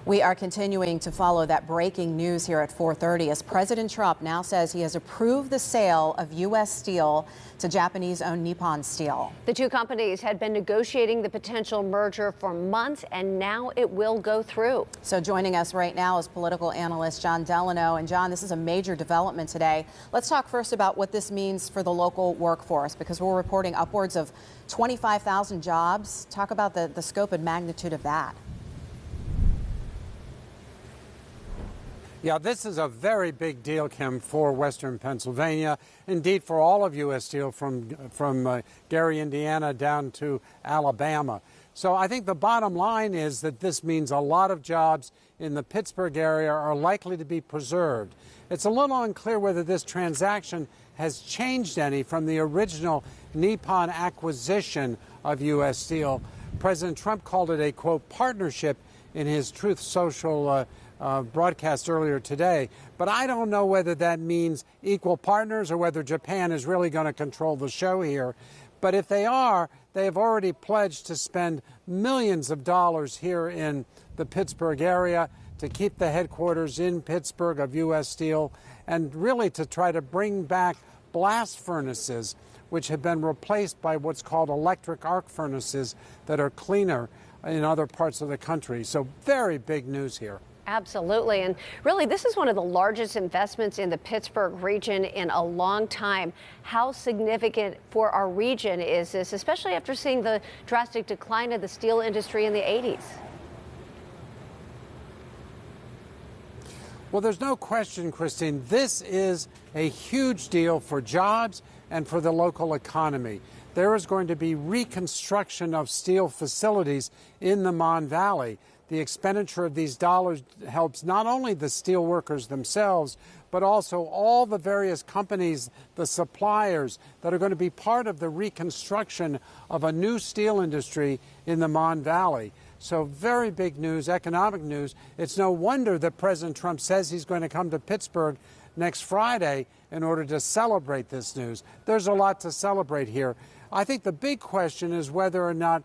We are continuing to follow that breaking news here at 4:30 as President Trump now says he has approved the sale of U.S. Steel to Japanese-owned Nippon Steel. The two companies had been negotiating the potential merger for months, and now it will go through. So joining us right now is political analyst Jon Delano. And Jon, this is a major development today. Let's talk first about what this means for the local workforce, because we're reporting upwards of 25,000 jobs. Talk about the scope and magnitude of that. Yeah, this is a very big deal, Kim, for Western Pennsylvania, indeed for all of U.S. Steel from Gary, Indiana, down to Alabama. So I think the bottom line is that this means a lot of jobs in the Pittsburgh area are likely to be preserved. It's a little unclear whether this transaction has changed any from the original Nippon acquisition of U.S. Steel. President Trump called it a, quote, partnership in his Truth Social broadcast earlier today. But I don't know whether that means equal partners or whether Japan is really going to control the show here. But if they are, they have already pledged to spend millions of dollars here in the Pittsburgh area to keep the headquarters in Pittsburgh of U.S. Steel and really to try to bring back blast furnaces, which have been replaced by what's called electric arc furnaces that are cleaner in other parts of the country. So very big news here. Absolutely. And really, this is one of the largest investments in the Pittsburgh region in a long time. How significant for our region is this, especially after seeing the drastic decline of the steel industry in the 80s? Well, there's no question, Christine, this is a huge deal for jobs and for the local economy. There is going to be reconstruction of steel facilities in the Mon Valley. The expenditure of these dollars helps not only the steel workers themselves, but also all the various companies, the suppliers that are going to be part of the reconstruction of a new steel industry in the Mon Valley. So very big news, economic news. It's no wonder that President Trump says he's going to come to Pittsburgh next Friday in order to celebrate this news. There's a lot to celebrate here. I think the big question is whether or not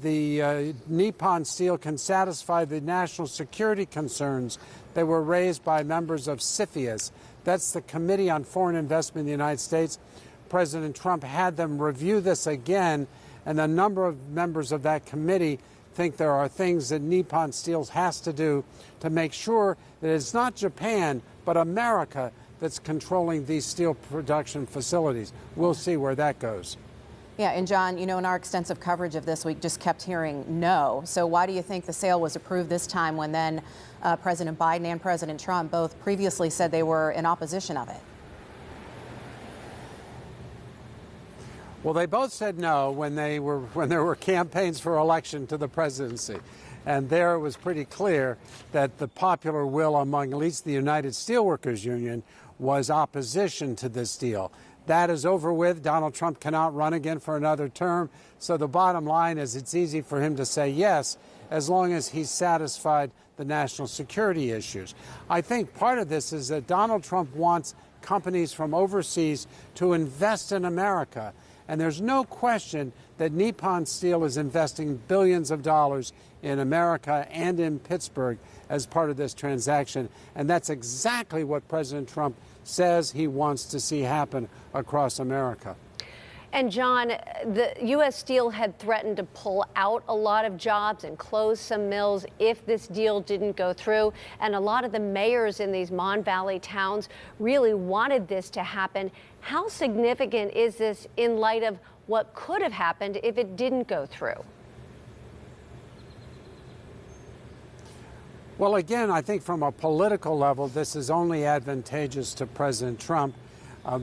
the Nippon Steel can satisfy the national security concerns that were raised by members of CFIUS. That's the Committee on Foreign Investment in the United States. President Trump had them review this again, and a number of members of that committee think there are things that Nippon Steel has to do to make sure that it's not Japan, but America that's controlling these steel production facilities. We'll see where that goes. Yeah, and Jon, you know, in our extensive coverage of this, we just kept hearing no. So why do you think the sale was approved this time when then President Biden and President Trump both previously said they were in opposition of it? Well, they both said no when there were campaigns for election to the presidency. And there it was pretty clear that the popular will among at least the United Steelworkers Union was opposition to this deal. That is over with. Donald Trump cannot run again for another term. So the bottom line is it's easy for him to say yes as long as he's satisfied the national security issues. I think part of this is that Donald Trump wants companies from overseas to invest in America. And there's no question that Nippon Steel is investing billions of dollars in America and in Pittsburgh as part of this transaction. And that's exactly what President Trump says he wants to see happen across America. And Jon, the U.S. Steel had threatened to pull out a lot of jobs and close some mills if this deal didn't go through. And a lot of the mayors in these Mon Valley towns really wanted this to happen. How significant is this in light of what could have happened if it didn't go through? Well, again, I think from a political level, this is only advantageous to President Trump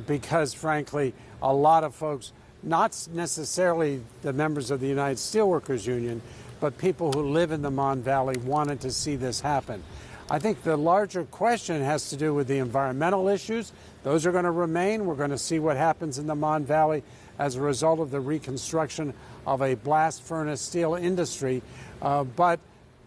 because, frankly, a lot of folks, not necessarily the members of the United Steelworkers Union, but people who live in the Mon Valley wanted to see this happen. I think the larger question has to do with the environmental issues. Those are going to remain. We're going to see what happens in the Mon Valley as a result of the reconstruction of a blast furnace steel industry. But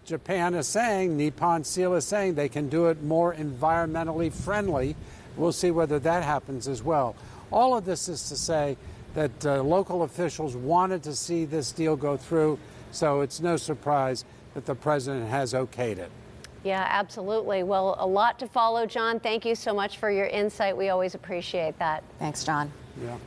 Japan is saying, Nippon Steel is saying they can do it more environmentally friendly. We'll see whether that happens as well. All of this is to say that local officials wanted to see this deal go through, so it's no surprise that the president has okayed it. Yeah, absolutely. Well, a lot to follow, Jon. Thank you so much for your insight. We always appreciate that. Thanks, Jon. Yeah.